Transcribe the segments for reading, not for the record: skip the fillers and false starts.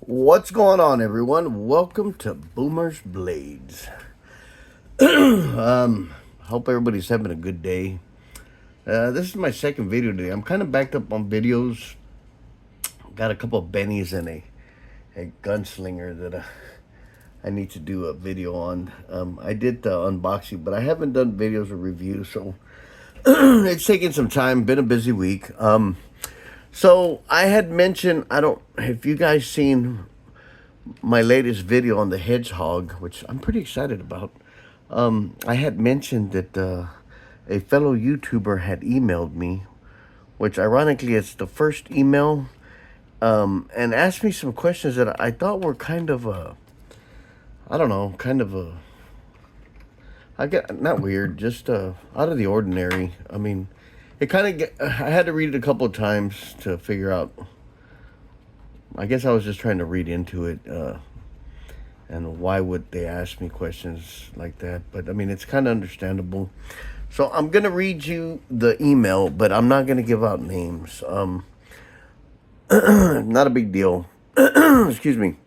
What's going on, everyone? Welcome to Boomer's Blades. Hope everybody's having a good day. This is my second video today. I'm kind of backed up on videos. Got a couple of bennies and a gunslinger that I need to do a video on. I did the unboxing, but I haven't done videos or reviews, so it's taking some time. Been a busy week. So I had mentioned, I don't, have you guys seen my latest video on the hedgehog, which I'm pretty excited about. I had mentioned that a fellow YouTuber had emailed me, which ironically it's the first email, and asked me some questions that I thought were kind of I don't know, kind of I get not weird, just out of the ordinary. I mean, it kind of I had to read it a couple of times to figure out. I guess I was just trying to read into it. And why would they ask me questions like that? But I mean, it's kind of understandable. So I'm gonna read you the email, but I'm not gonna give out names. Not a big deal. Excuse me.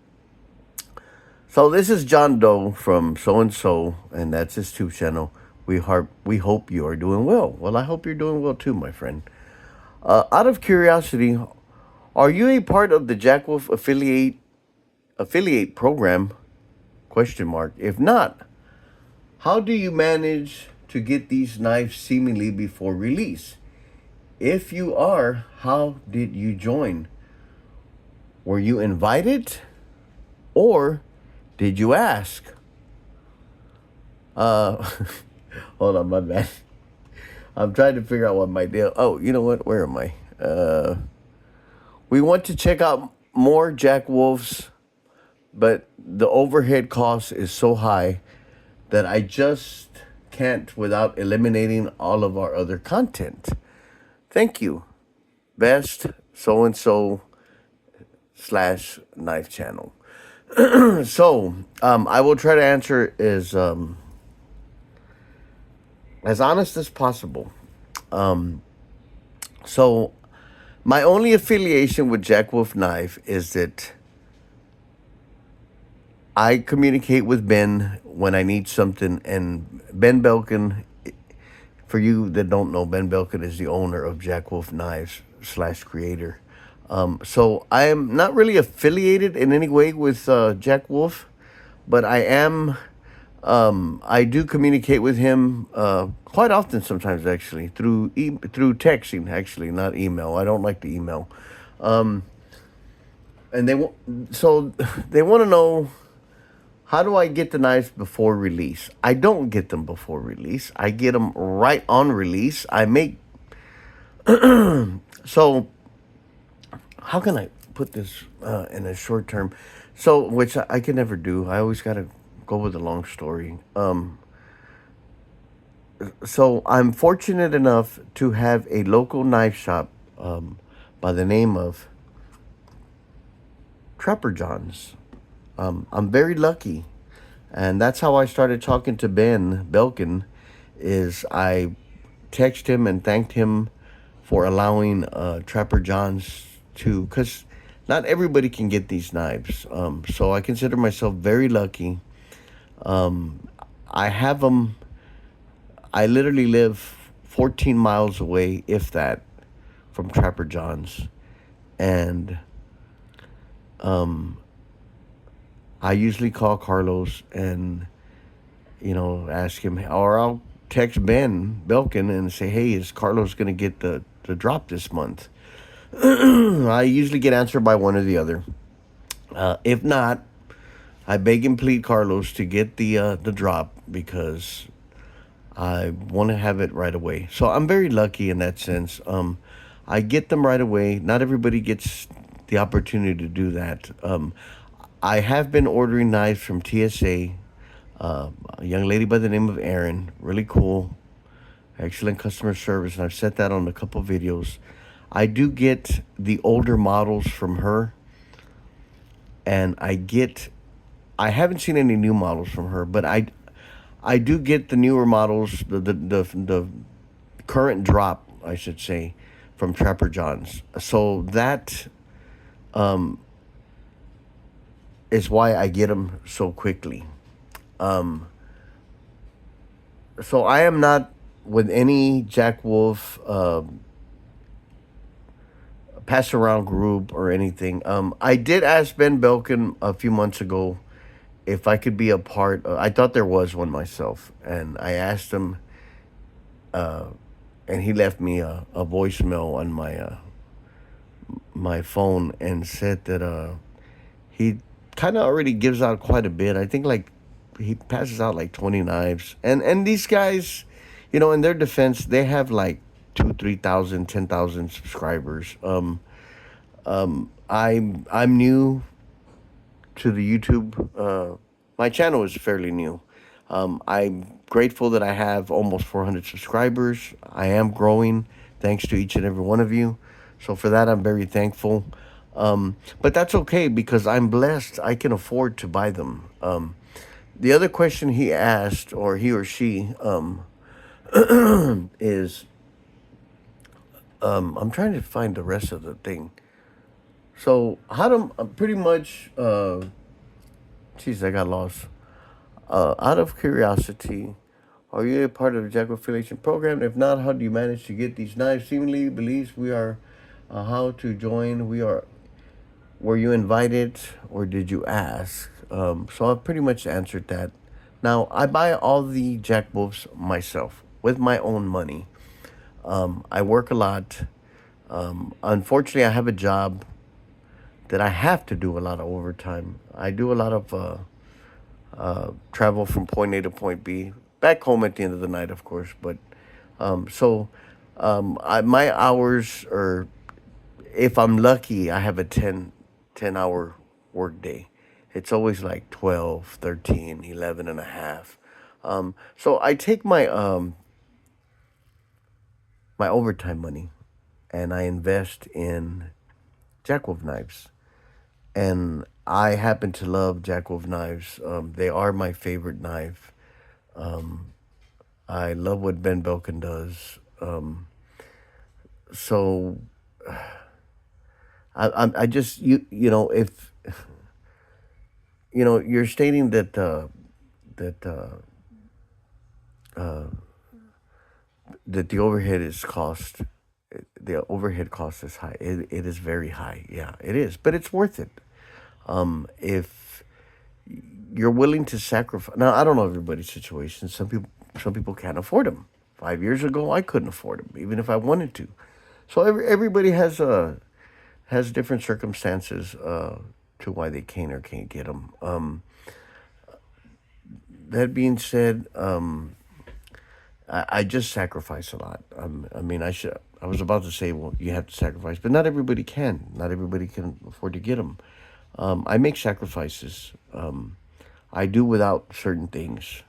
So this is John Doe from so and so, and that's his YouTube channel. We hope you are doing well. Well, I hope you're doing well too, my friend. Out of curiosity, are you a part of the Jack Wolf affiliate program? Question mark. If not, how do you manage to get these knives seemingly before release? If you are, how did you join? Were you invited or did you ask? Hold on, my bad. I'm trying to figure out what my deal. Oh, you know what? Where am I? We want to check out more Jack Wolves, but the overhead cost is so high that I just can't without eliminating all of our other content. Thank you. Best so and so / knife channel. So I will try to answer as honest as possible. So my only affiliation with Jack Wolf Knife is that I communicate with Ben when I need something, and Ben Belkin, for you that don't know, Ben Belkin is the owner of Jack Wolf Knives / creator. So I am not really affiliated in any way with Jack Wolf, but I am. I do communicate with him quite often, sometimes actually through through texting, actually, not email. I don't like the email. And so they want to know, how do I get the knives before release? I don't get them before release. I get them right on release. I make so. How can I put this in a short term? So, which I can never do. I always got to go with a long story. So I'm fortunate enough to have a local knife shop by the name of Trapper John's. I'm very lucky, and that's how I started talking to Ben Belkin. Is I texted him and thanked him for allowing Trapper John's to, because not everybody can get these knives. So I consider myself very lucky. I have them. I literally live 14 miles away, if that, from Trapper John's, and I usually call Carlos and, ask him, or I'll text Ben Belkin and say, hey, is Carlos going to get the drop this month? I usually get answered by one or the other. If not, I beg and plead Carlos to get the drop, because I want to have it right away. So I'm very lucky in that sense. I get them right away. Not everybody gets the opportunity to do that. I have been ordering knives from TSA. A young lady by the name of Erin, really cool, excellent customer service, and I've said that on a couple of videos. I do get the older models from her, and I haven't seen any new models from her, but I do get the newer models, the current drop, I should say, from Trapper John's. So that is why I get them so quickly. Um, so I am not with any Jack Wolf pass around group or anything. I did ask Ben Belkin a few months ago if I could be a part. I thought there was one myself, and I asked him, uh, and he left me a voicemail on my phone and said that he kind of already gives out quite a bit. I think like he passes out like 20 knives, and these guys, in their defense, they have like 2, 3 thousand, 10,000 subscribers. I'm new to the YouTube. My channel is fairly new. I'm grateful that I have almost 400 subscribers. I am growing thanks to each and every one of you. So for that, I'm very thankful. But that's okay because I'm blessed. I can afford to buy them. The other question he asked, or he or she, is I'm trying to find the rest of the thing. So how do pretty much? Geez, I got lost. Out of curiosity, are you a part of the Jack affiliation program? If not, how do you manage to get these knives? Seemingly believes we are. How to join? We are. Were you invited or did you ask? So I pretty much answered that. Now I buy all the Jack Wolves myself with my own money. I work a lot. Unfortunately, I have a job that I have to do a lot of overtime. I do a lot of travel from point A to point B, back home at the end of the night, of course. But so my hours are, if I'm lucky, I have a 10 hour work day. It's always like 12, 13, 11 and a half. So I take my overtime money and I invest in Jackwolf knives. And I happen to love Jackwolf knives. They are my favorite knife. I love what Ben Belkin does. So I just if you're stating that that the overhead is cost the overhead cost is high. It is very high. Yeah, it is, but it's worth it. If you're willing to sacrifice, now I don't know everybody's situation. Some people can't afford them. 5 years ago, I couldn't afford them, even if I wanted to. So everybody has different circumstances to why they can or can't get them. That being said, I just sacrifice a lot. I mean, I was about to say, well, you have to sacrifice, but not everybody can. Not everybody can afford to get them. I make sacrifices. I do without certain things.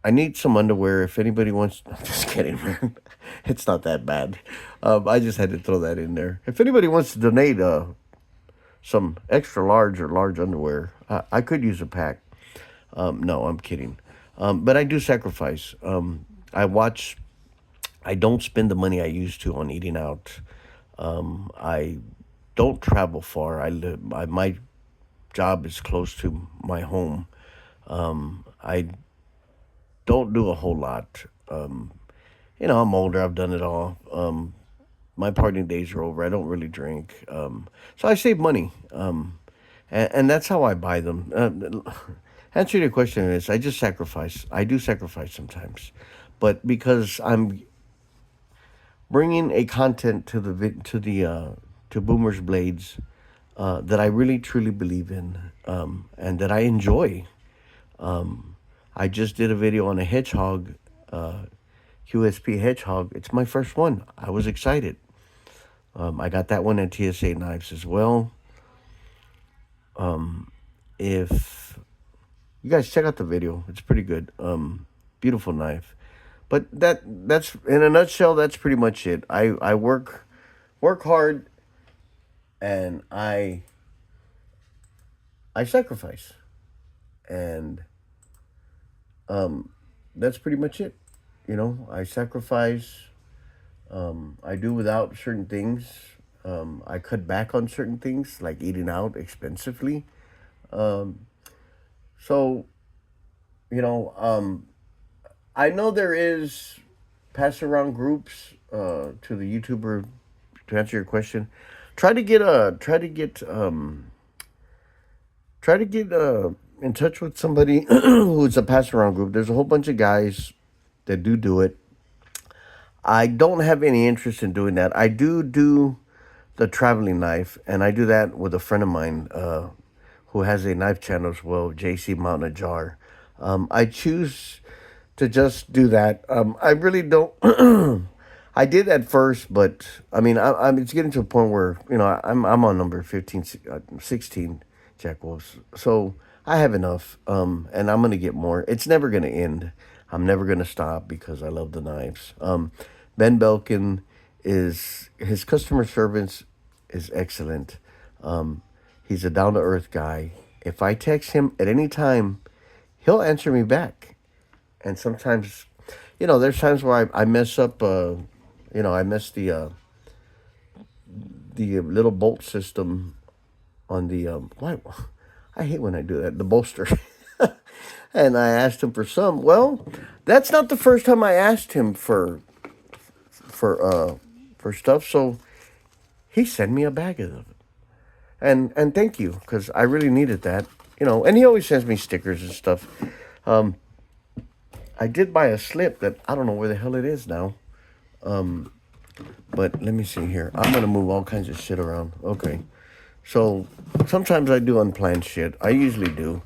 I need some underwear. If anybody wants, I'm just kidding, man. It's not that bad. I just had to throw that in there. If anybody wants to donate some extra large or large underwear, I could use a pack. No, I'm kidding. But I do sacrifice. I watch. I don't spend the money I used to on eating out. I don't travel far. My job is close to my home. I don't do a whole lot. I'm older. I've done it all. My partying days are over. I don't really drink. So I save money. And that's how I buy them. Answer to your question is I just sacrifice. I do sacrifice sometimes, but because I'm bringing a content to to Boomer's Blades that I really truly believe in and that I enjoy. I just did a video on a hedgehog, QSP hedgehog. It's my first one. I was excited. I got that one at TSA Knives as well. If you guys check out the video, it's pretty good. Beautiful knife. But that's in a nutshell. That's pretty much it. I work hard, and I sacrifice, and that's pretty much it. I sacrifice. I do without certain things. I cut back on certain things like eating out expensively. Um, so you know, I know there is pass around groups to the YouTuber to answer your question. Try to get try to get in touch with somebody who's a pass around group. There's a whole bunch of guys that do it. I don't have any interest in doing that. I do the traveling knife, and I do that with a friend of mine who has a knife channel as well, JC Mountain Jar. I choose to just do that. I really don't. I did at first, but I mean, I'm it's getting to a point where I'm on number 15, 16 Jack Wolves, so I have enough. And I'm gonna get more. It's never gonna end. I'm never gonna stop because I love the knives. Ben Belkin is his customer service is excellent. He's a down to earth guy. If I text him at any time, he'll answer me back. And sometimes, there's times where I mess up. I mess the little bolt system on the why. I hate when I do that. The bolster. And I asked him for some. Well, that's not the first time I asked him for for stuff. So he sent me a bag of it. And thank you, because I really needed that. And he always sends me stickers and stuff. Um, I did buy a slip that I don't know where the hell it is now. But let me see here. I'm gonna move all kinds of shit around. Okay. So sometimes I do unplanned shit. I usually do.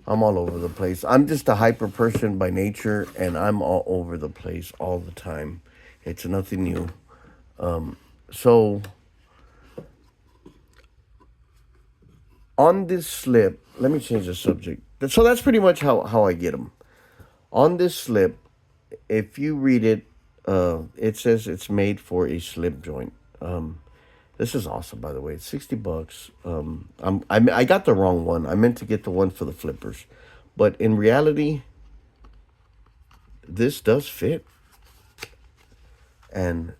I'm all over the place. I'm just a hyper person by nature, and I'm all over the place all the time. It's nothing new. So on this slip, let me change the subject. So that's pretty much how I get them. On this slip, if you read it, it says it's made for a slip joint. This is awesome, by the way. It's $60. I got the wrong one. I meant to get the one for the flippers, but in reality, this does fit. And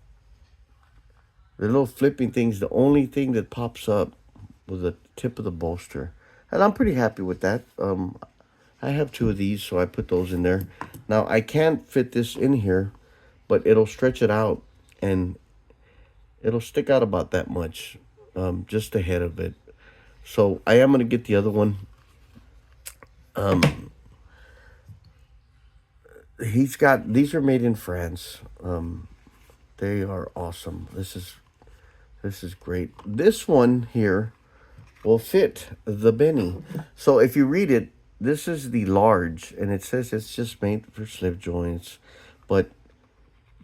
the little flipping thing's the only thing that pops up with the tip of the bolster, and I'm pretty happy with that. I have two of these, so I put those in there. Now I can't fit this in here, but it'll stretch it out, and it'll stick out about that much, just the head of it. So I am gonna get the other one. These are made in France. They are awesome. This is great. This one here will fit the Benny. So if you read it, this is the large, and it says it's just made for slip joints, but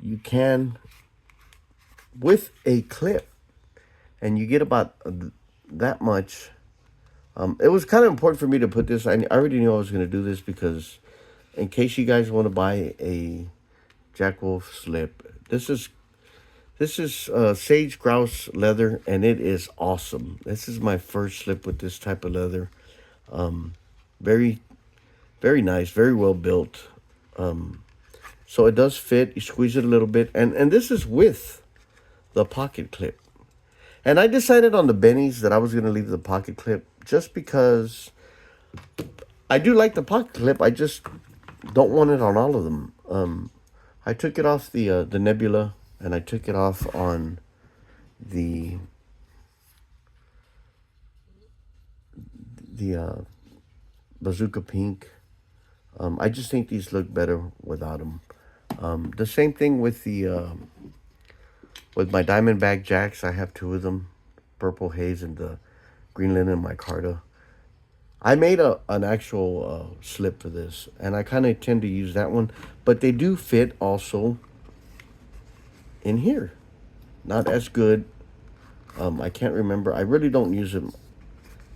you can, with a clip, and you get about that much. It was kind of important for me to put this. I already knew I was going to do this because in case you guys want to buy a Jack Wolf slip, this is sage grouse leather, and it is awesome. This is my first slip with this type of leather. Very, very nice, very well built. So it does fit. You squeeze it a little bit, and this is with the pocket clip. And I decided on the bennies that I was going to leave the pocket clip just because I do like the pocket clip. I just don't want it on all of them. I took it off the Nebula, and I took it off on the Bazooka Pink. I just think these look better without them. The same thing with with my Diamondback Jacks. I have two of them, Purple Haze and the Green Linen Micarta. I made an actual slip for this, and I kind of tend to use that one, but they do fit also in here. Not as good. I can't remember. I really don't use them.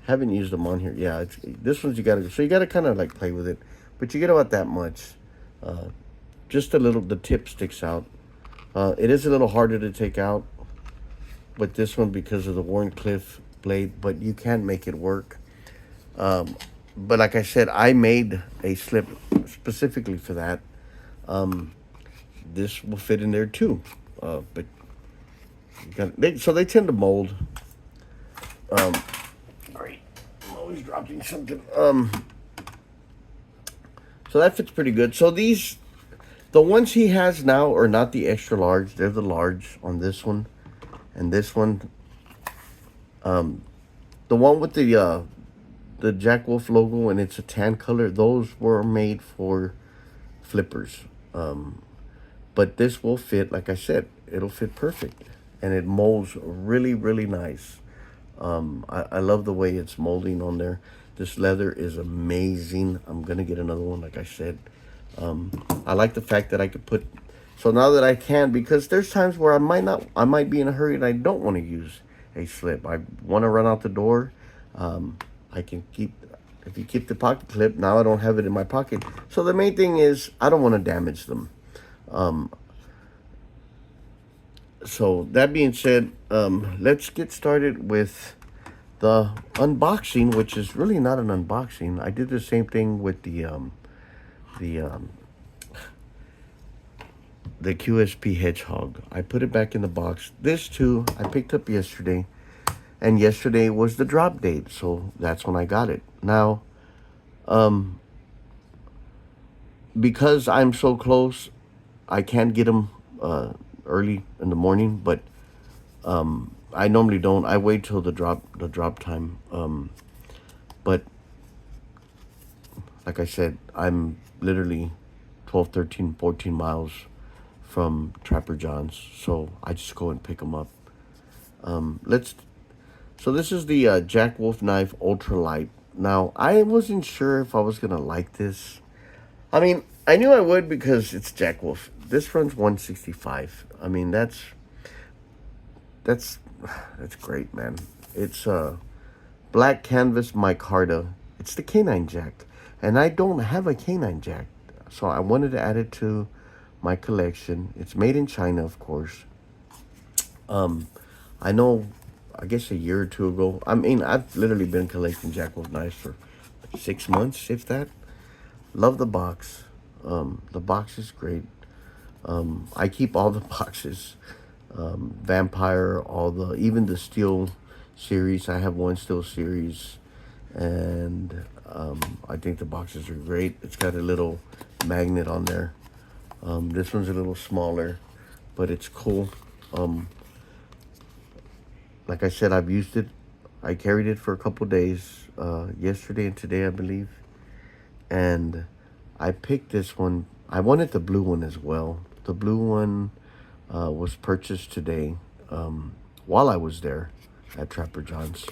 Haven't used them on here. Yeah, this one's you gotta kind of like play with it, but you get about that much. Just a little. The tip sticks out. It is a little harder to take out with this one because of the Warncliffe blade, but you can make it work. But like I said, I made a slip specifically for that. This will fit in there too. But So they tend to mold. Um, sorry, I'm always dropping something. So that fits pretty good. So the ones he has now are not the extra large. They're the large on this one, and this one. The one with the Jack Wolf logo and it's a tan color. Those were made for flippers. But this will fit, like I said, it'll fit perfect, and it molds really, really nice. I love the way it's molding on there. This leather is amazing. I'm gonna get another one, like I said. I like the fact that I could put. So now that I can, because there's times where I might be in a hurry and I don't want to use a slip. I want to run out the door. I can keep. If you keep the pocket clip, now I don't have it in my pocket. So the main thing is I don't want to damage them. So that being said, let's get started with the unboxing, which is really not an unboxing. I did the same thing with the QSP Hedgehog. I put it back in the box. This too, I picked up yesterday, and yesterday was the drop date, so that's when I got it. Now, because I'm so close, I can get them early in the morning, but I normally don't. I wait till the drop time. But like I said, I'm literally 12, 13, 14 miles from Trapper John's, so I just go and pick them up. So this is the Jack Wolf knife ultralight. Now, I wasn't sure if I was gonna like this. I mean, I knew I would because it's Jack Wolf. This runs 165. I mean, that's great, man. It's black canvas micarta. It's the canine jack, and I don't have a canine jack, so I wanted to add it to my collection. It's made in China, of course. I know, I guess a year or two ago. I mean, I've literally been collecting Jack Wolf knives for 6 months, if that. Love the box. The box is great. I keep all the boxes. Vampire, even the Steel series. I have one Steel series, and I think the boxes are great. It's got a little magnet on there. This one's a little smaller, but it's cool. Like I said, I've used it. I carried it for a couple days, yesterday and today, I believe. And I picked this one. I wanted the blue one as well. The blue one was purchased today while I was there at Trapper John's.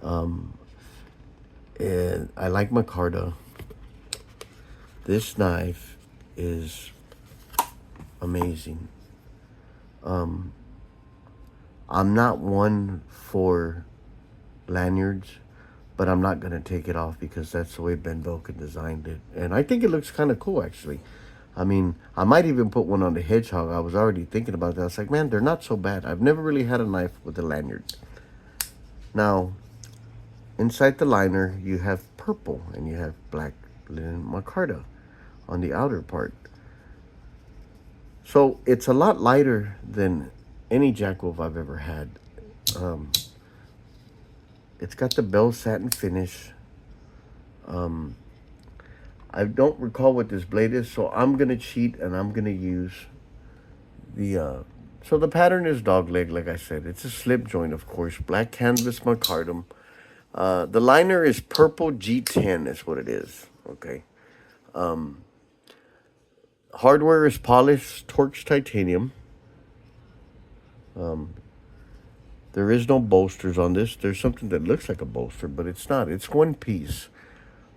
And I like Micarta. This knife is amazing. I'm not one for lanyards, but I'm not going to take it off because that's the way Ben Belkin designed it. And I think it looks kind of cool, actually. I mean, I might even put one on the Hedgehog. I was already thinking about that. I was like, man, they're not so bad. I've never really had a knife with a lanyard. Now, inside the liner, you have purple and you have black linen micarta on the outer part. So it's a lot lighter than any Jack Wolf I've ever had. It's got the bell satin finish. I don't recall what this blade is, so I'm going to cheat and I'm going to use the... So the pattern is dog leg, like I said. It's a slip joint, of course. Black canvas micarta. The liner is purple G10 is what it is. Okay. Hardware is polished Torx titanium. There is no bolsters on this. There's something that looks like a bolster, but it's not. It's one piece.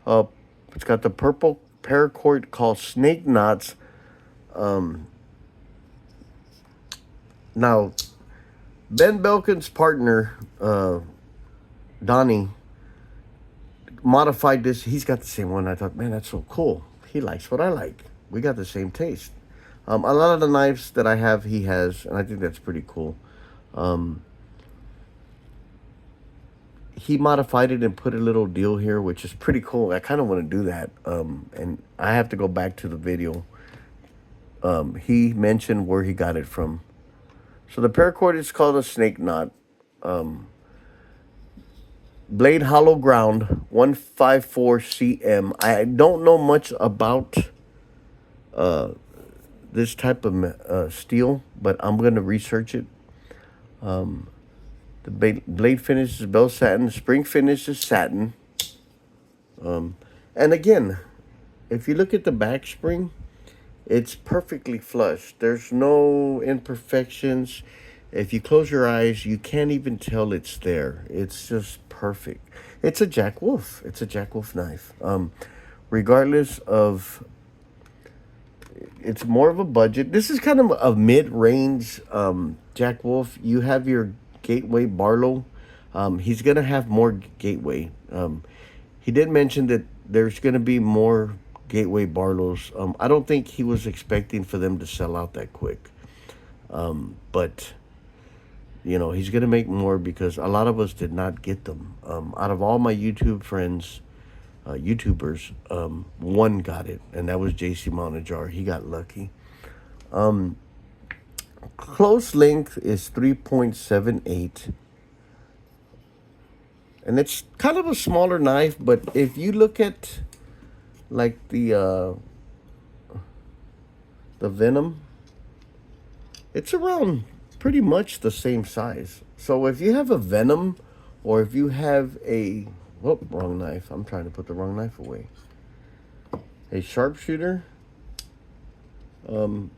It's got the purple paracord called Snake Knots. Now, Ben Belkin's partner, Donnie, modified this. He's got the same one. I thought, man, that's so cool. He likes what I like. We got the same taste. A lot of the knives that I have, he has, and I think that's pretty cool. He modified it and put a little deal here, which is pretty cool. I kind of want to do that. And I have to go back to the video. He mentioned where he got it from. So the paracord is called a snake knot. Blade hollow ground 154 cm. I don't know much about this type of steel, but I'm going to research it. The blade finish is bell satin. The spring finish is satin. And again, if you look at the back spring, it's perfectly flush. There's no imperfections. If you close your eyes, you can't even tell it's there. It's just perfect. It's a Jack Wolf. It's a Jack Wolf knife. Regardless of, it's more of a budget. This is kind of a mid-range Jack Wolf. You have your Gateway Barlow. He's gonna have more Gateway. He did mention that there's gonna be more Gateway Barlows. I don't think he was expecting for them to sell out that quick. But you know, he's gonna make more because a lot of us did not get them. Out of all my YouTube friends, YouTubers, one got it, and that was JC Monajar. He got lucky. Close length is 3.78, and it's kind of a smaller knife. But if you look at like the Venom, it's around pretty much the same size. So if you have a Venom, or if you have a wrong knife. I'm trying to put the wrong knife away. A sharpshooter.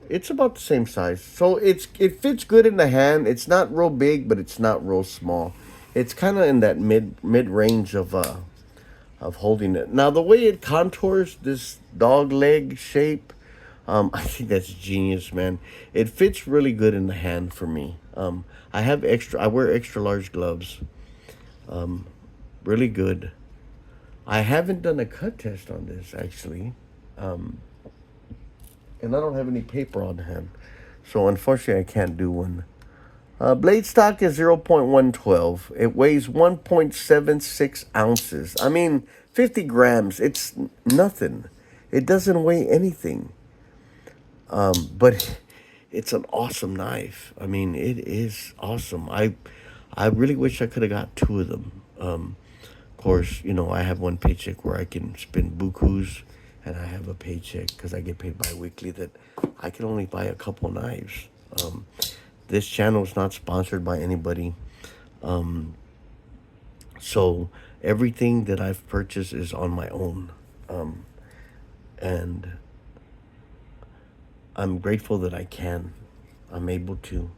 It's about the same size. So it fits good in the hand. It's not real big, but it's not real small. It's kind of in that mid range of holding it. Now the way it contours this dog leg shape, I think that's genius, man. It fits really good in the hand for me. I wear extra large gloves. Really good. I haven't done a cut test on this actually, and I don't have any paper on hand, so unfortunately I can't do one. Blade stock is 0.112. It weighs 1.76 ounces. I mean, 50 grams. It's nothing. It doesn't weigh anything. But it's an awesome knife. I mean, it is awesome. I really wish I could have got two of them. Of course, you know, I have one paycheck where I can spend bukus, and I have a paycheck because I get paid bi-weekly that I can only buy a couple knives. This channel is not sponsored by anybody. So everything that I've purchased is on my own. And I'm grateful that I'm able to.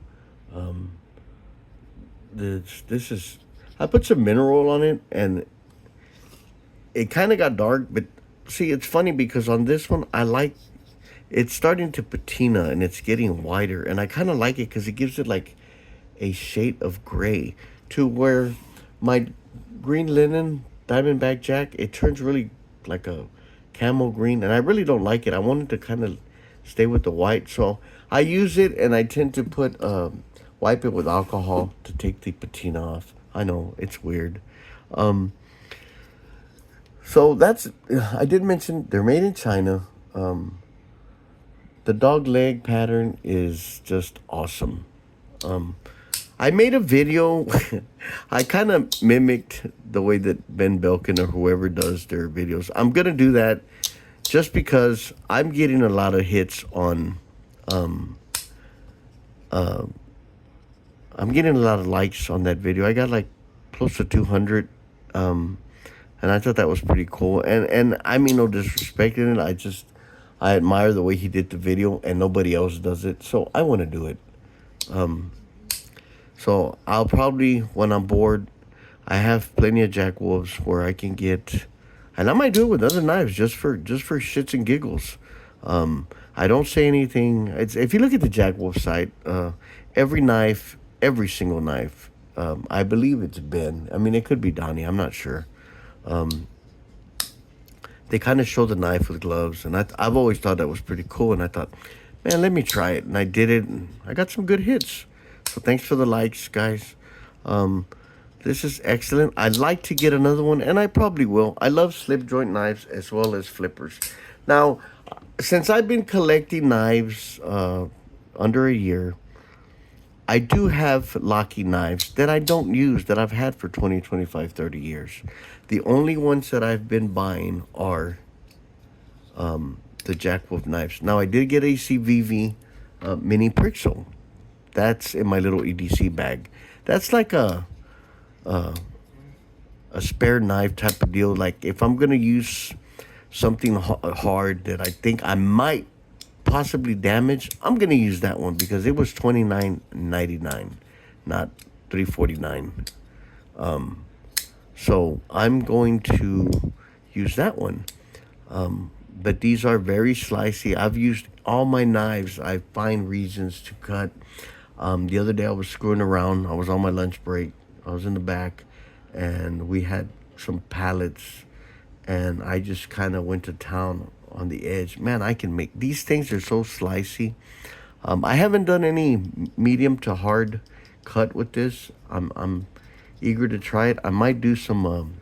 This is, I put some mineral on it, and it kind of got dark, but see, it's funny because on this one, it's starting to patina and it's getting whiter, and I kind of like it because it gives it like a shade of gray to where my green linen Diamondback Jack, it turns really like a camel green, and I really don't like it. I wanted to kind of stay with the white, so I use it, and I tend to put wipe it with alcohol to take the patina off. I know it's weird. So I did mention they're made in China. The dog leg pattern is just awesome. I made a video. I kind of mimicked the way that Ben Belkin or whoever does their videos. I'm going to do that just because I'm getting a lot of hits on, I'm getting a lot of likes on that video. I got like close to 200, and I thought that was pretty cool. And I mean, no disrespect in it. I admire the way he did the video, and nobody else does it, so I want to do it. So I'll probably, when I'm bored, I have plenty of Jack Wolves where I can get, and I might do it with other knives just for shits and giggles. I don't say anything. If you look at the Jack Wolf site, every single knife, I believe it's Ben. I mean, it could be Donnie. I'm not sure. They kind of show the knife with gloves, and I've always thought that was pretty cool, and I thought, man, let me try it, and I did it, and I got some good hits. So thanks for the likes, guys. This is excellent. I'd like to get another one, and I probably will. I love slip joint knives as well as flippers. Now, since I've been collecting knives under a year, I do have locking knives that I don't use that I've had for 20, 25, 30 years. The only ones that I've been buying are the Jack Wolf knives. Now, I did get a CVV mini Pixel. That's in my little EDC bag. That's like a spare knife type of deal. Like if I'm gonna use something hard that I think I might possibly damage, I'm gonna use that one because it was $29.99, not $3.49. So I'm going to use that one. But these are very slicey. I've used all my knives. I find reasons to cut. The other day I was screwing around. I was on my lunch break. I was in the back, and we had some pallets, and I just kind of went to town on the edge. Man, I can make these things. Are so slicey. I haven't done any medium to hard cut with this. I'm eager to try it. I might do some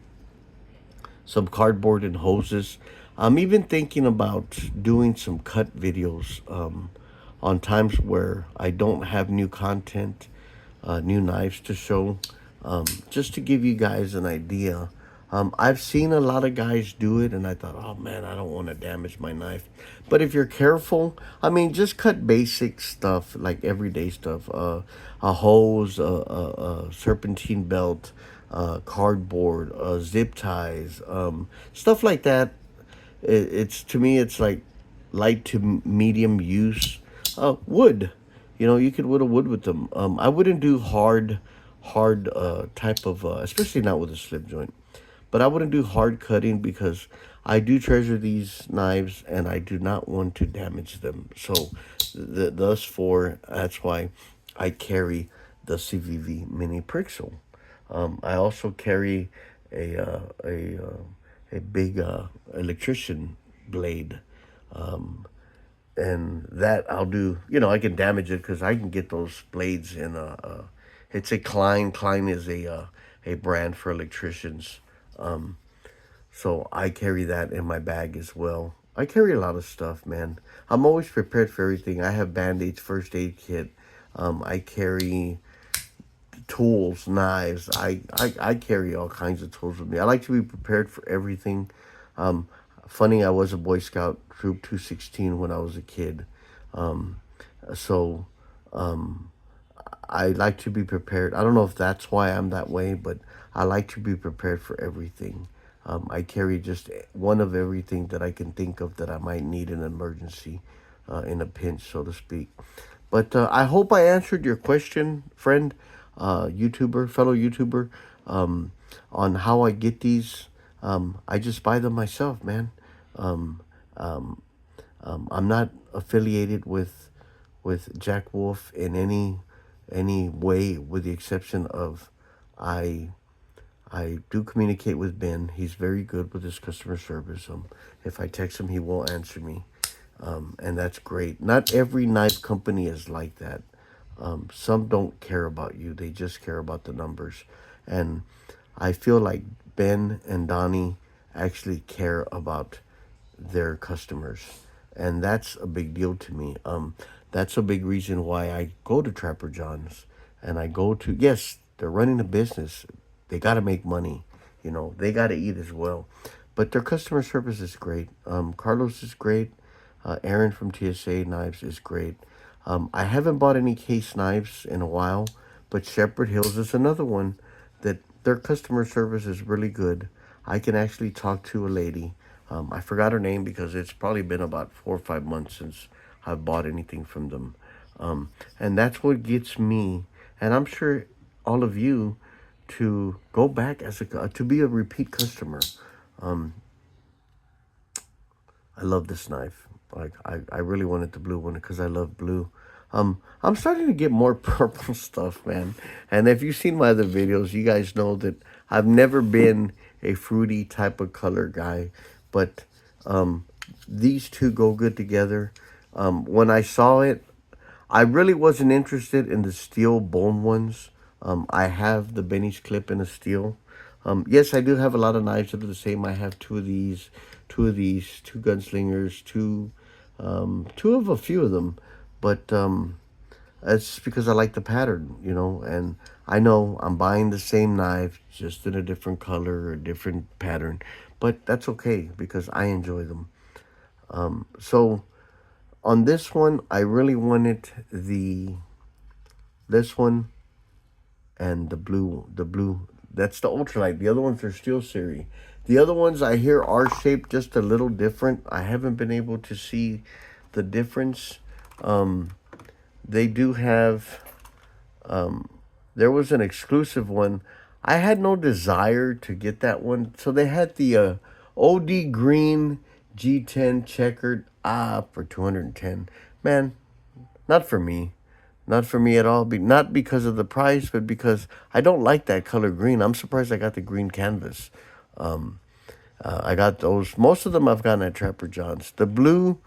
cardboard and hoses. I'm even thinking about doing some cut videos on times where I don't have new content, new knives to show, just to give you guys an idea. I've seen a lot of guys do it, and I thought, oh man, I don't want to damage my knife. But if you're careful, I mean, just cut basic stuff, like everyday stuff, a hose, a serpentine belt, cardboard, zip ties, stuff like that. It's to me, it's like light to medium use. Wood, you could whittle wood with them. I wouldn't do hard type of, especially not with a slip joint. But I wouldn't do hard cutting because I do treasure these knives and I do not want to damage them. So, thus for that's why I carry the CVV Mini Pixel. I also carry a uh, a uh, a big electrician blade, and that I'll do. I can damage it because I can get those blades in it's a Klein. Klein is a brand for electricians. So I carry that in my bag as well. I carry a lot of stuff, man. I'm always prepared for everything. I have band-aids, first aid kit. I carry tools, knives. I carry all kinds of tools with me. I like to be prepared for everything. Um, Funny, I was a Boy Scout Troop 216 when I was a kid. So I like to be prepared. I don't know if that's why I'm that way, but I like to be prepared for everything. I carry just one of everything that I can think of that I might need in an emergency, in a pinch, so to speak. But I hope I answered your question, friend, YouTuber, fellow YouTuber, on how I get these. I just buy them myself, man. Um, um, I'm not affiliated with Jack Wolf in any way, with the exception of I I do communicate with Ben. He's very good with his customer service. If I text him, he will answer me, and that's great. Not every knife company is like that. Some don't care about you; they just care about the numbers. And I feel like Ben and Donnie actually care about their customers, and that's a big deal to me. That's a big reason why I go to Trapper John's, and I go to, yes, they're running a business. They got to make money. They got to eat as well. But their customer service is great. Carlos is great. Aaron from TSA Knives is great. I haven't bought any case knives in a while, but Shepherd Hills is another one that their customer service is really good. I can actually talk to a lady. I forgot her name because it's probably been about 4 or 5 months since I've bought anything from them. And that's what gets me, and I'm sure all of you, to go back to be a repeat customer. Um, I love this knife. Like I really wanted the blue one because I love blue. I'm starting to get more purple stuff, man. And if you've seen my other videos, you guys know that I've never been a fruity type of color guy, but um, these two go good together. When I saw it, I really wasn't interested in the steel bone ones. I have the Benny's clip in a steel. Yes, I do have a lot of knives that are the same. I have two of these, two gunslingers, two of a few of them. But It's because I like the pattern, you know, and I know I'm buying the same knife just in a different color or different pattern, but that's okay because I enjoy them. So on this one, I really wanted the this one and the blue. That's the ultralight. The other ones are steel series. The other ones I hear are shaped just a little different. I haven't been able to see the difference. Um, they do have. There was an exclusive one. I had no desire to get that one, so they had the OD Green G10 checkered for 210. Man, not for me. Not for me at all. Not because of the price, but because I don't like that color green. I'm surprised I got the green canvas. I got those. Most of them I've gotten at Trapper John's. The blue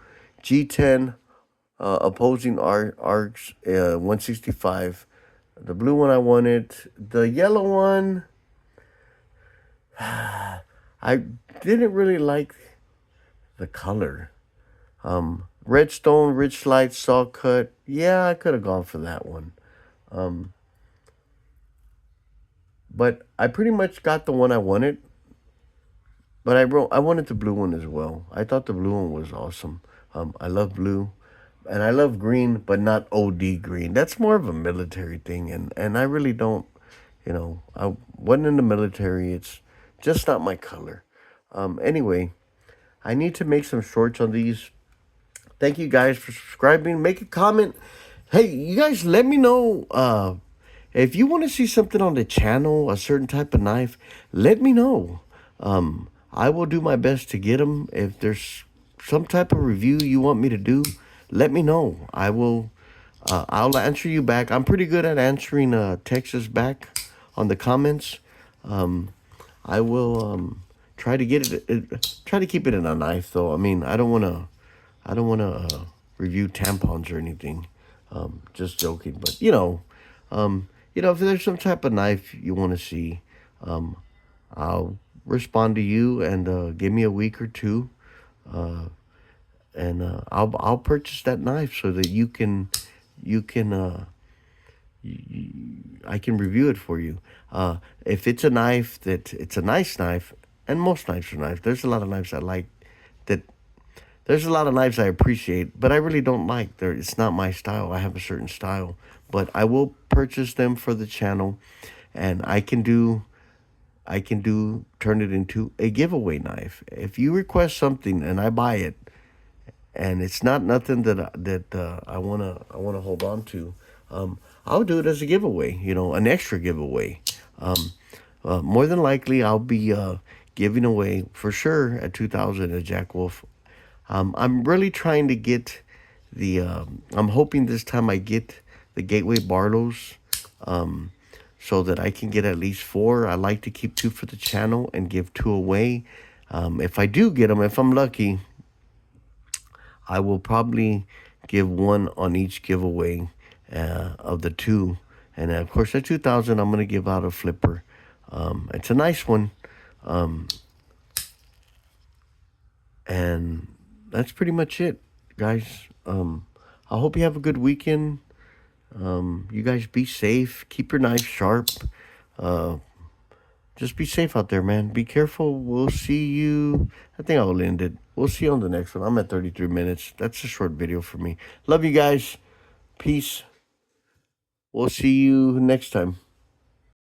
G10 opposing arcs 165. The blue one I wanted. The yellow one, I didn't really like the color. Redstone, Rich Light, Saw Cut. Yeah, I could have gone for that one. Um, but I pretty much got the one I wanted. But I wanted the blue one as well. I thought the blue one was awesome. I love blue, and I love green, but not OD green. That's more of a military thing, and I really don't. You know, I wasn't in the military. It's just not my color. Anyway, I need to make some shorts on these. Thank you guys for subscribing. Make a comment. Hey, you guys, let me know if you want to see something on the channel, a certain type of knife. Let me know. I will do my best to get them. If there's some type of review you want me to do, let me know. I will. I'll answer you back. I'm pretty good at answering texts back on the comments. Um, I will try to get try to keep it in a knife though. I mean, I don't want to review tampons or anything. Just joking, but if there's some type of knife you want to see, um, I'll respond to you and give me a week or two, and I'll purchase that knife so that you can I can review it for you. If it's a knife that it's a nice knife, and most knives are nice. There's a lot of knives I like that there's a lot of knives I appreciate, but I really don't like. It's not my style. I have a certain style, but I will purchase them for the channel, and I can do turn it into a giveaway knife. If you request something and I buy it, and it's not nothing that I wanna hold on to, I'll do it as a giveaway. An extra giveaway. More than likely, I'll be giving away for sure at 2,000 a Jack Wolf. I'm really trying to get the. I'm hoping this time I get the Gateway Barlows, so that I can get at least four. I like to keep two for the channel and give two away. If I do get them, if I'm lucky, I will probably give one on each giveaway of the two. And of course, at 2,000, I'm going to give out a flipper. It's a nice one. Um, and that's pretty much it, guys. I hope you have a good weekend. You guys be safe. Keep your knife sharp. Uh, just be safe out there, man. Be careful. We'll see you. I think I'll end it. We'll see you on the next one. I'm at 33 minutes. That's a short video for me. Love you guys. Peace. We'll see you next time.